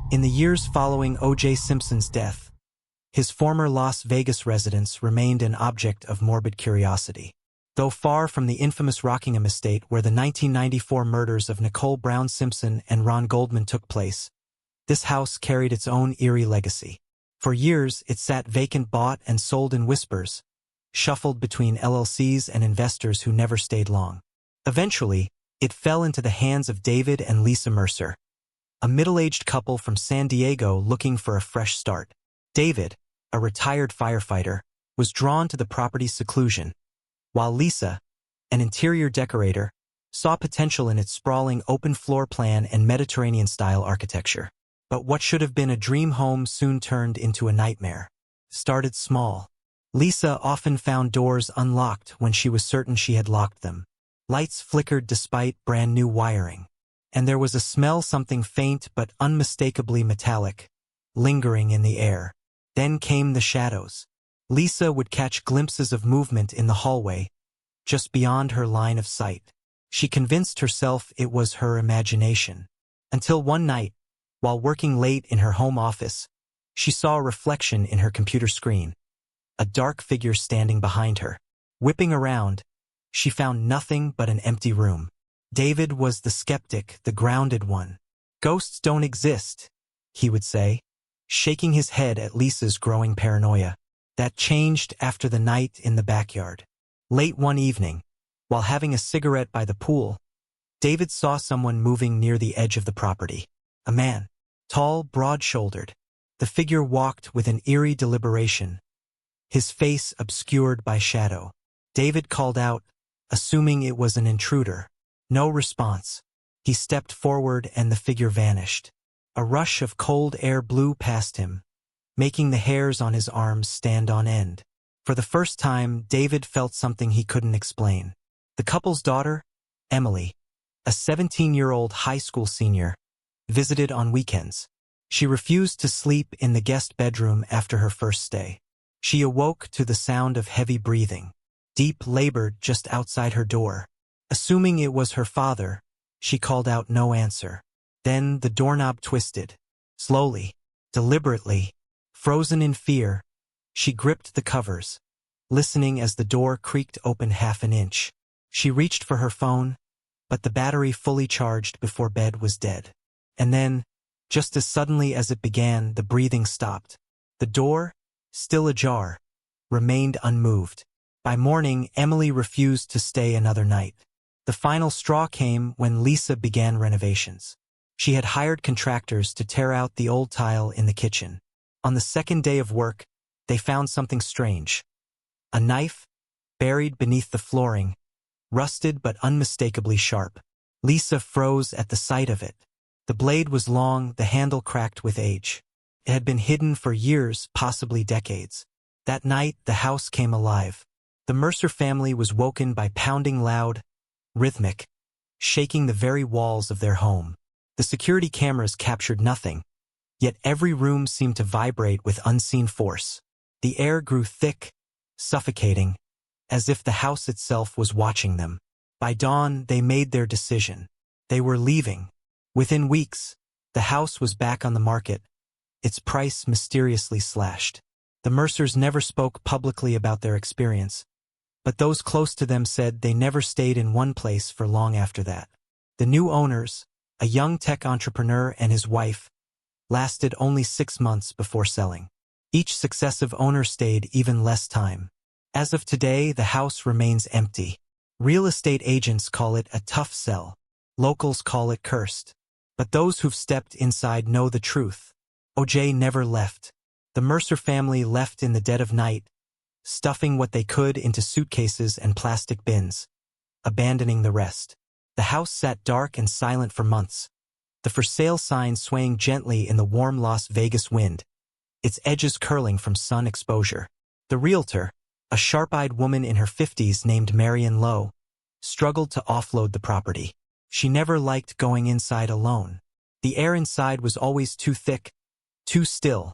In the years following O.J. Simpson's death, his former Las Vegas residence remained an object of morbid curiosity. Though far from the infamous Rockingham estate where the 1994 murders of Nicole Brown Simpson and Ron Goldman took place, this house carried its own eerie legacy. For years, it sat vacant, bought and sold in whispers, shuffled between LLCs and investors who never stayed long. Eventually, it fell into the hands of David and Lisa Mercer, a middle-aged couple from San Diego looking for a fresh start. David, a retired firefighter, was drawn to the property's seclusion, while Lisa, an interior decorator, saw potential in its sprawling open floor plan and Mediterranean-style architecture. But what should have been a dream home soon turned into a nightmare. Started small. Lisa often found doors unlocked when she was certain she had locked them. Lights flickered despite brand-new wiring. And there was a smell, something faint but unmistakably metallic, lingering in the air. Then came the shadows. Lisa would catch glimpses of movement in the hallway, just beyond her line of sight. She convinced herself it was her imagination. Until one night, while working late in her home office, she saw a reflection in her computer screen. A dark figure standing behind her. Whipping around, she found nothing but an empty room. David was the skeptic, the grounded one. "Ghosts don't exist," he would say, shaking his head at Lisa's growing paranoia. That changed after the night in the backyard. Late one evening, while having a cigarette by the pool, David saw someone moving near the edge of the property. A man, tall, broad-shouldered. The figure walked with an eerie deliberation, his face obscured by shadow. David called out, assuming it was an intruder. No response. He stepped forward and the figure vanished. A rush of cold air blew past him, making the hairs on his arms stand on end. For the first time, David felt something he couldn't explain. The couple's daughter, Emily, a 17-year-old high school senior, visited on weekends. She refused to sleep in the guest bedroom after her first stay. She awoke to the sound of heavy breathing. Deep labored just outside her door. Assuming it was her father, she called out no answer. Then the doorknob twisted. Slowly, deliberately, frozen in fear, she gripped the covers, listening as the door creaked open half an inch. She reached for her phone, but the battery fully charged before bed was dead. And then, just as suddenly as it began, the breathing stopped. The door, still ajar, remained unmoved. By morning, Emily refused to stay another night. The final straw came when Lisa began renovations. She had hired contractors to tear out the old tile in the kitchen. On the second day of work, they found something strange. A knife, buried beneath the flooring, rusted but unmistakably sharp. Lisa froze at the sight of it. The blade was long, the handle cracked with age. It had been hidden for years, possibly decades. That night, the house came alive. The Mercer family was woken by pounding loud, rhythmic, shaking the very walls of their home. The security cameras captured nothing, yet every room seemed to vibrate with unseen force. The air grew thick, suffocating, as if the house itself was watching them. By dawn, they made their decision. They were leaving. Within weeks, the house was back on the market, its price mysteriously slashed. The Mercers never spoke publicly about their experience, but those close to them said they never stayed in one place for long after that. The new owners, a young tech entrepreneur and his wife, lasted only 6 months before selling. Each successive owner stayed even less time. As of today, the house remains empty. Real estate agents call it a tough sell. Locals call it cursed. But those who've stepped inside know the truth. O.J. never left. The Mercer family left in the dead of night, stuffing what they could into suitcases and plastic bins, abandoning the rest. The house sat dark and silent for months, the for sale sign swaying gently in the warm Las Vegas wind, its edges curling from sun exposure. The realtor, a sharp-eyed woman in her 50s named Marion Lowe, struggled to offload the property. She never liked going inside alone. The air inside was always too thick, too still,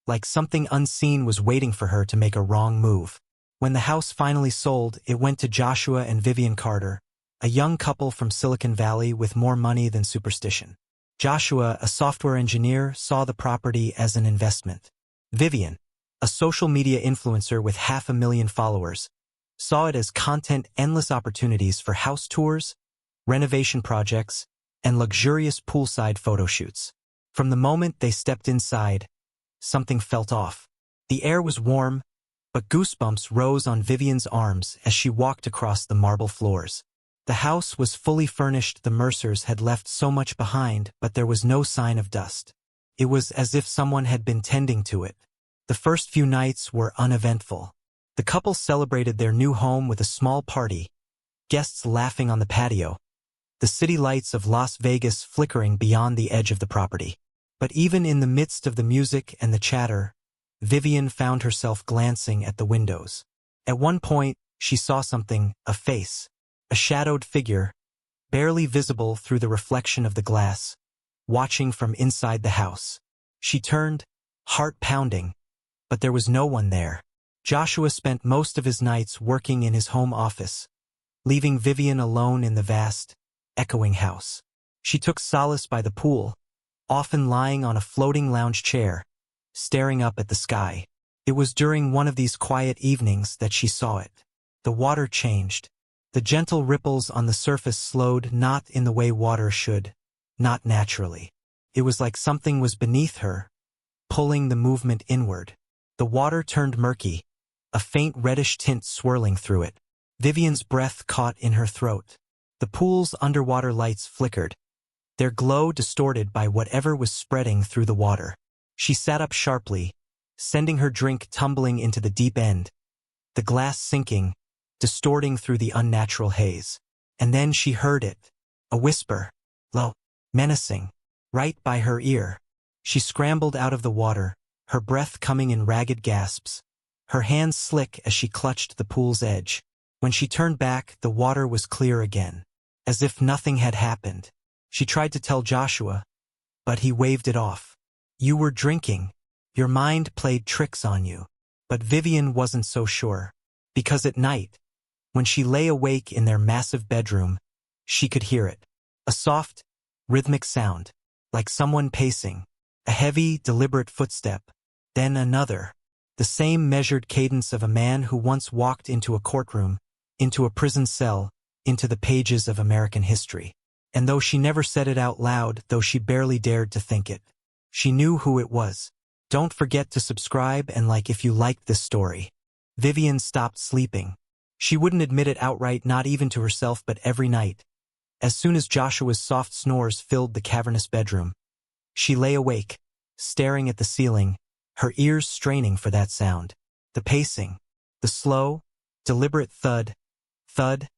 like something unseen was waiting for her to make a wrong move. When the house finally sold, it went to Joshua and Vivian Carter, a young couple from Silicon Valley with more money than superstition. Joshua, a software engineer, saw the property as an investment. Vivian, a social media influencer with 500,000 followers, saw it as content, endless opportunities for house tours, renovation projects, and luxurious poolside photo shoots. From the moment they stepped inside, something felt off. The air was warm, but goosebumps rose on Vivian's arms as she walked across the marble floors. The house was fully furnished. The Mercers had left so much behind, but there was no sign of dust. It was as if someone had been tending to it. The first few nights were uneventful. The couple celebrated their new home with a small party, guests laughing on the patio, the city lights of Las Vegas flickering beyond the edge of the property. But even in the midst of the music and the chatter, Vivian found herself glancing at the windows. At one point, she saw something, a face, a shadowed figure, barely visible through the reflection of the glass, watching from inside the house. She turned, heart pounding, but there was no one there. Joshua spent most of his nights working in his home office, leaving Vivian alone in the vast, echoing house. She took solace by the pool, often lying on a floating lounge chair, staring up at the sky. It was during one of these quiet evenings that she saw it. The water changed. The gentle ripples on the surface slowed, not in the way water should, not naturally. It was like something was beneath her, pulling the movement inward. The water turned murky, a faint reddish tint swirling through it. Vivian's breath caught in her throat. The pool's underwater lights flickered, their glow distorted by whatever was spreading through the water. She sat up sharply, sending her drink tumbling into the deep end, the glass sinking, distorting through the unnatural haze. And then she heard it, a whisper, low, menacing, right by her ear. She scrambled out of the water, her breath coming in ragged gasps, her hands slick as she clutched the pool's edge. When she turned back, the water was clear again, as if nothing had happened. She tried to tell Joshua, but he waved it off. You were drinking. Your mind played tricks on you. But Vivian wasn't so sure, because at night, when she lay awake in their massive bedroom, she could hear it. A soft, rhythmic sound, like someone pacing, a heavy, deliberate footstep, then another, the same measured cadence of a man who once walked into a courtroom, into a prison cell, into the pages of American history. And though she never said it out loud, though she barely dared to think it, she knew who it was. Don't forget to subscribe and like if you liked this story. Vivian stopped sleeping. She wouldn't admit it outright, not even to herself, but every night. As soon as Joshua's soft snores filled the cavernous bedroom, she lay awake, staring at the ceiling, her ears straining for that sound. The pacing, the slow, deliberate thud, thud,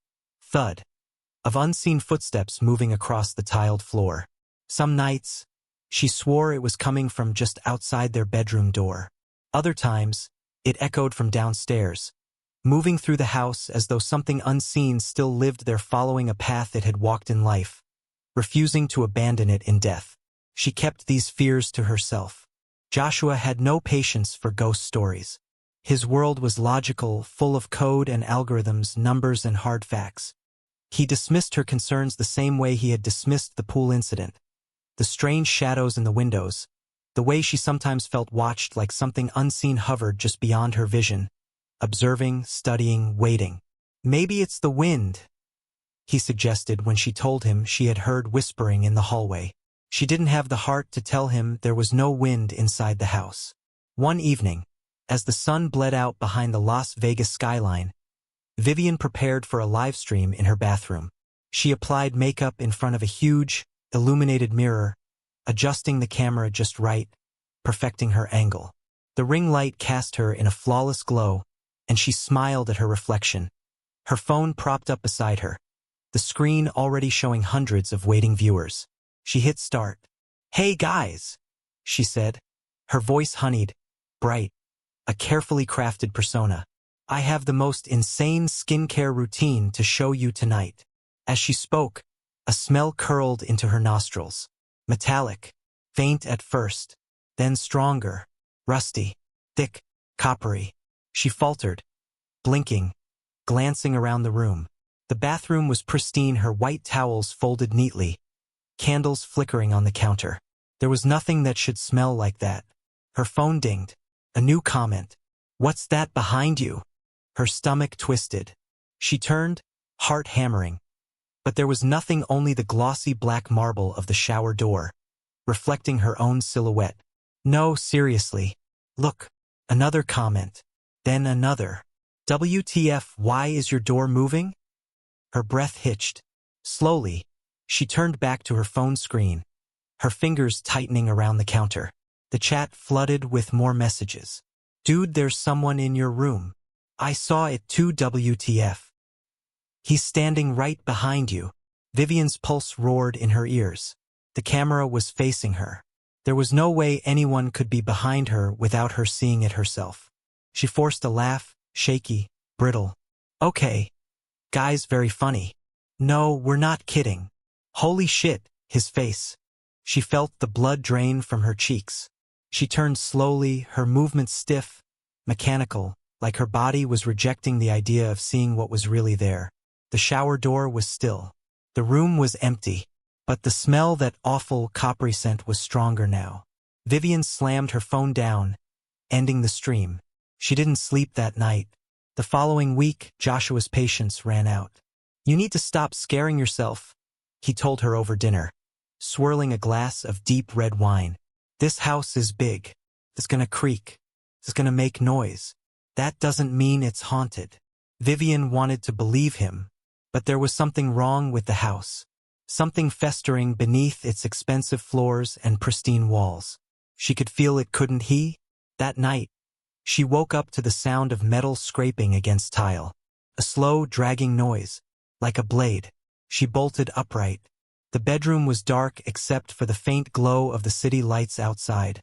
thud, of unseen footsteps moving across the tiled floor. Some nights, she swore it was coming from just outside their bedroom door. Other times, it echoed from downstairs, moving through the house as though something unseen still lived there, following a path it had walked in life, refusing to abandon it in death. She kept these fears to herself. Joshua had no patience for ghost stories. His world was logical, full of code and algorithms, numbers and hard facts. He dismissed her concerns the same way he had dismissed the pool incident. The strange shadows in the windows, the way she sometimes felt watched, like something unseen hovered just beyond her vision, observing, studying, waiting. Maybe it's the wind, he suggested when she told him she had heard whispering in the hallway. She didn't have the heart to tell him there was no wind inside the house. One evening, as the sun bled out behind the Las Vegas skyline, Vivian prepared for a live stream in her bathroom. She applied makeup in front of a huge, illuminated mirror, adjusting the camera just right, perfecting her angle. The ring light cast her in a flawless glow, and she smiled at her reflection, her phone propped up beside her, the screen already showing hundreds of waiting viewers. She hit start. "Hey guys," she said, her voice honeyed, bright, a carefully crafted persona. "I have the most insane skincare routine to show you tonight." As she spoke, a smell curled into her nostrils. Metallic, faint at first, then stronger, rusty, thick, coppery. She faltered, blinking, glancing around the room. The bathroom was pristine, her white towels folded neatly, candles flickering on the counter. There was nothing that should smell like that. Her phone dinged. A new comment. "What's that behind you?" Her stomach twisted. She turned, heart hammering. But there was nothing, only the glossy black marble of the shower door, reflecting her own silhouette. "No, seriously. Look." Another comment. Then another. "WTF, why is your door moving?" Her breath hitched. Slowly, she turned back to her phone screen, her fingers tightening around the counter. The chat flooded with more messages. "Dude, there's someone in your room. I saw it too, WTF. He's standing right behind you." Vivian's pulse roared in her ears. The camera was facing her. There was no way anyone could be behind her without her seeing it herself. She forced a laugh, shaky, brittle. "Okay. Guys, very funny." "No, we're not kidding." "Holy shit," his face. She felt the blood drain from her cheeks. She turned slowly, her movements stiff, mechanical, like her body was rejecting the idea of seeing what was really there. The shower door was still. The room was empty. But the smell, that awful coppery scent, was stronger now. Vivian slammed her phone down, ending the stream. She didn't sleep that night. The following week, Joshua's patience ran out. "You need to stop scaring yourself," he told her over dinner, swirling a glass of deep red wine. "This house is big. It's gonna creak. It's gonna make noise. That doesn't mean it's haunted." Vivian wanted to believe him, but there was something wrong with the house. Something festering beneath its expensive floors and pristine walls. She could feel it, couldn't he? That night, she woke up to the sound of metal scraping against tile. A slow, dragging noise, like a blade. She bolted upright. The bedroom was dark except for the faint glow of the city lights outside.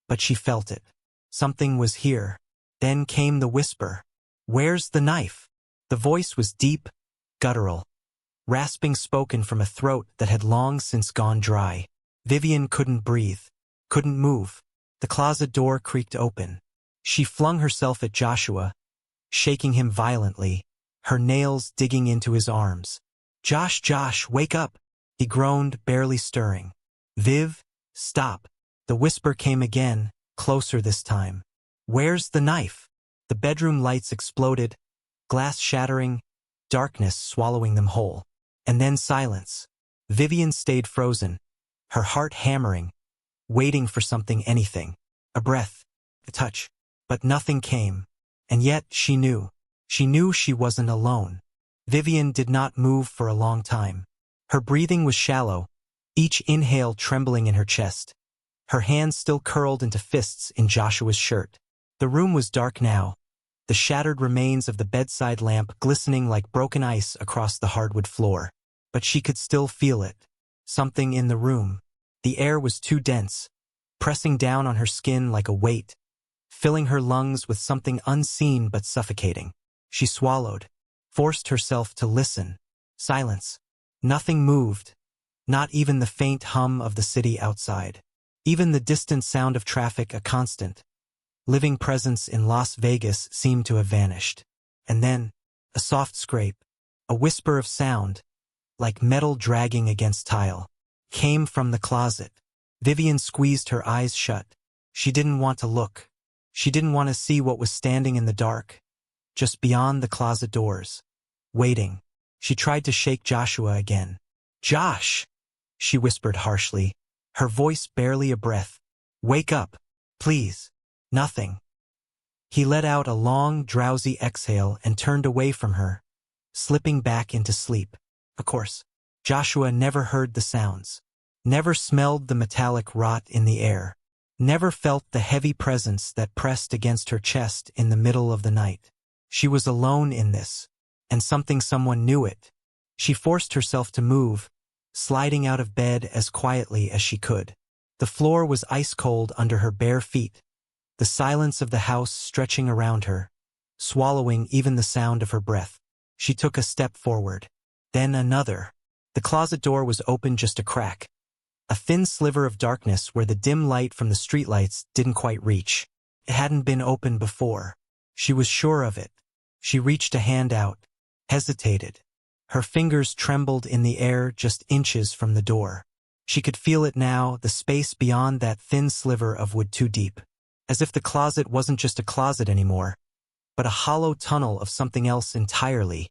But she felt it. Something was here. Then came the whisper. "Where's the knife?" The voice was deep, guttural, rasping, spoken from a throat that had long since gone dry. Vivian couldn't breathe, couldn't move. The closet door creaked open. She flung herself at Joshua, shaking him violently, her nails digging into his arms. Josh, wake up!" He groaned, barely stirring. "Viv, stop." The whisper came again, closer this time. "Where's the knife?" The bedroom lights exploded, glass shattering, darkness swallowing them whole. And then silence. Vivian stayed frozen, her heart hammering, waiting for something, anything. A breath, a touch. But nothing came. And yet she knew. She knew she wasn't alone. Vivian did not move for a long time. Her breathing was shallow, each inhale trembling in her chest. Her hands still curled into fists in Joshua's shirt. The room was dark now, the shattered remains of the bedside lamp glistening like broken ice across the hardwood floor. But she could still feel it. Something in the room. The air was too dense, pressing down on her skin like a weight, filling her lungs with something unseen but suffocating. She swallowed, forced herself to listen. Silence. Nothing moved, not even the faint hum of the city outside. Even the distant sound of traffic, a constant, living presence in Las Vegas, seemed to have vanished. And then, a soft scrape, a whisper of sound, like metal dragging against tile, came from the closet. Vivian squeezed her eyes shut. She didn't want to look. She didn't want to see what was standing in the dark, just beyond the closet doors, waiting. She tried to shake Joshua again. "Josh!" she whispered harshly, her voice barely a breath. "Wake up, please." Nothing. He let out a long, drowsy exhale and turned away from her, slipping back into sleep. Of course, Joshua never heard the sounds, never smelled the metallic rot in the air, never felt the heavy presence that pressed against her chest in the middle of the night. She was alone in this, and someone knew it. She forced herself to move, sliding out of bed as quietly as she could. The floor was ice cold under her bare feet, the silence of the house stretching around her, swallowing even the sound of her breath. She took a step forward. Then another. The closet door was open just a crack, a thin sliver of darkness where the dim light from the streetlights didn't quite reach. It hadn't been open before. She was sure of it. She reached a hand out, hesitated. Her fingers trembled in the air just inches from the door. She could feel it now, the space beyond that thin sliver of wood too deep. As if the closet wasn't just a closet anymore, but a hollow tunnel of something else entirely,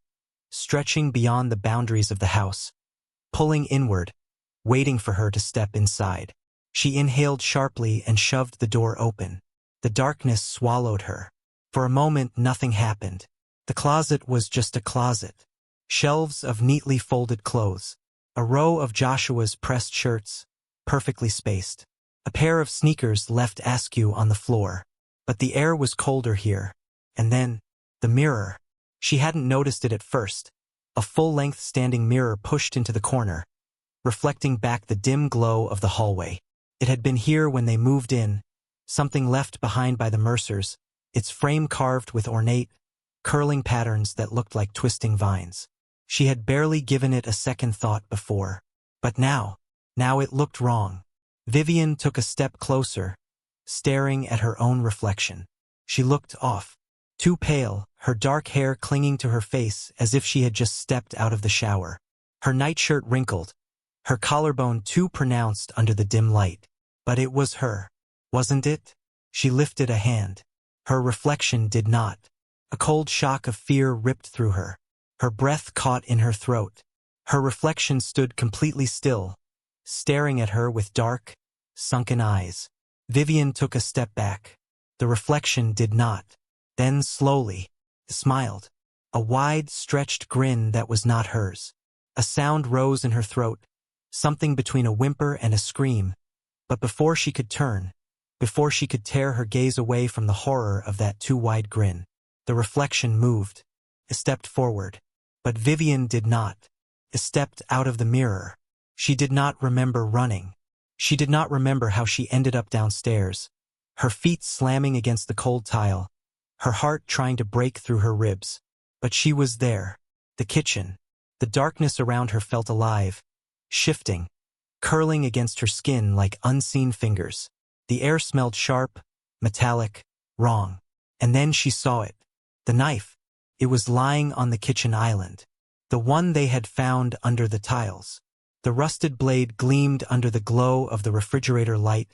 stretching beyond the boundaries of the house, pulling inward, waiting for her to step inside. She inhaled sharply and shoved the door open. The darkness swallowed her. For a moment, nothing happened. The closet was just a closet. Shelves of neatly folded clothes. A row of Joshua's pressed shirts, perfectly spaced. A pair of sneakers left askew on the floor. But the air was colder here. And then, the mirror. She hadn't noticed it at first. A full-length standing mirror pushed into the corner, reflecting back the dim glow of the hallway. It had been here when they moved in, something left behind by the Mercers, its frame carved with ornate, curling patterns that looked like twisting vines. She had barely given it a second thought before. But now it looked wrong. Vivian took a step closer, staring at her own reflection. She looked off. Too pale, her dark hair clinging to her face as if she had just stepped out of the shower. Her nightshirt wrinkled, her collarbone too pronounced under the dim light. But it was her, wasn't it? She lifted a hand. Her reflection did not. A cold shock of fear ripped through her. Her breath caught in her throat. Her reflection stood completely still, staring at her with dark, sunken eyes. Vivian took a step back. The reflection did not. Then slowly, smiled. A wide, stretched grin that was not hers. A sound rose in her throat, something between a whimper and a scream. But before she could turn, before she could tear her gaze away from the horror of that too wide grin, the reflection moved. It stepped forward. But Vivian did not. It stepped out of the mirror. She did not remember running. She did not remember how she ended up downstairs, her feet slamming against the cold tile, her heart trying to break through her ribs. But she was there. The kitchen. The darkness around her felt alive, shifting, curling against her skin like unseen fingers. The air smelled sharp, metallic, wrong. And then she saw it. The knife. It was lying on the kitchen island. The one they had found under the tiles. The rusted blade gleamed under the glow of the refrigerator light,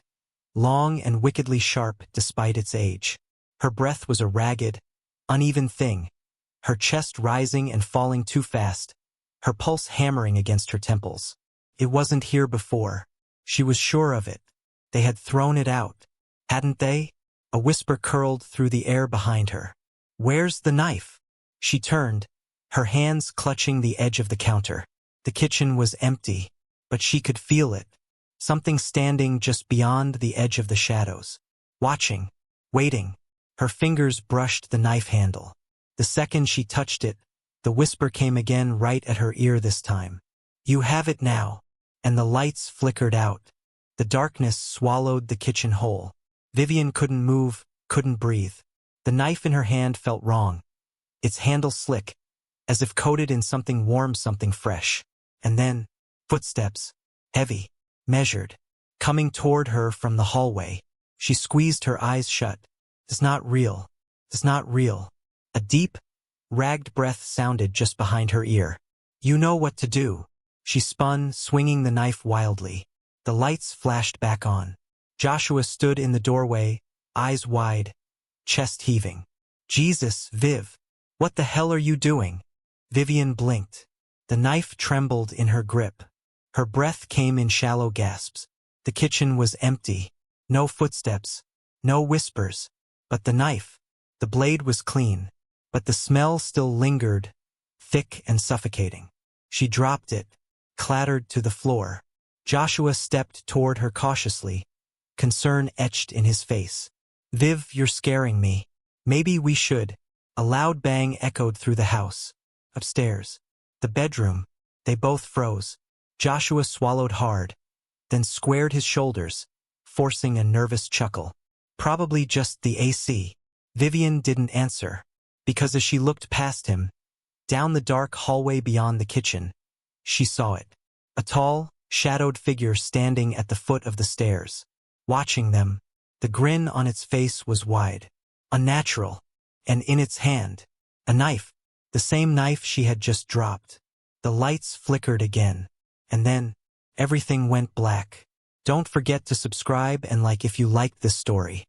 long and wickedly sharp despite its age. Her breath was a ragged, uneven thing, her chest rising and falling too fast, her pulse hammering against her temples. It wasn't here before. She was sure of it. They had thrown it out, hadn't they? A whisper curled through the air behind her. "Where's the knife?" She turned, her hands clutching the edge of the counter. The kitchen was empty, but she could feel it. Something standing just beyond the edge of the shadows. Watching, waiting. Her fingers brushed the knife handle. The second she touched it, the whisper came again right at her ear this time. "You have it now." And the lights flickered out. The darkness swallowed the kitchen whole. Vivian couldn't move, couldn't breathe. The knife in her hand felt wrong. Its handle slick, as if coated in something warm, something fresh. And then, footsteps, heavy, measured, coming toward her from the hallway. She squeezed her eyes shut. "It's not real. It's not real." A deep, ragged breath sounded just behind her ear. "You know what to do." She spun, swinging the knife wildly. The lights flashed back on. Joshua stood in the doorway, eyes wide, chest heaving. "Jesus, Viv. What the hell are you doing?" Vivian blinked. The knife trembled in her grip. Her breath came in shallow gasps. The kitchen was empty. No footsteps. No whispers. But the knife. The blade was clean. But the smell still lingered, thick and suffocating. She dropped it, clattered to the floor. Joshua stepped toward her cautiously, concern etched in his face. "Viv, you're scaring me. Maybe we should." A loud bang echoed through the house. Upstairs. The bedroom. They both froze. Joshua swallowed hard, then squared his shoulders, forcing a nervous chuckle. Probably just the AC. Vivian didn't answer, because as she looked past him, down the dark hallway beyond the kitchen, she saw it. A tall, shadowed figure standing at the foot of the stairs. Watching them, the grin on its face was wide, unnatural, and in its hand, a knife, the same knife she had just dropped. The lights flickered again, and then, everything went black. Don't forget to subscribe and like if you liked this story.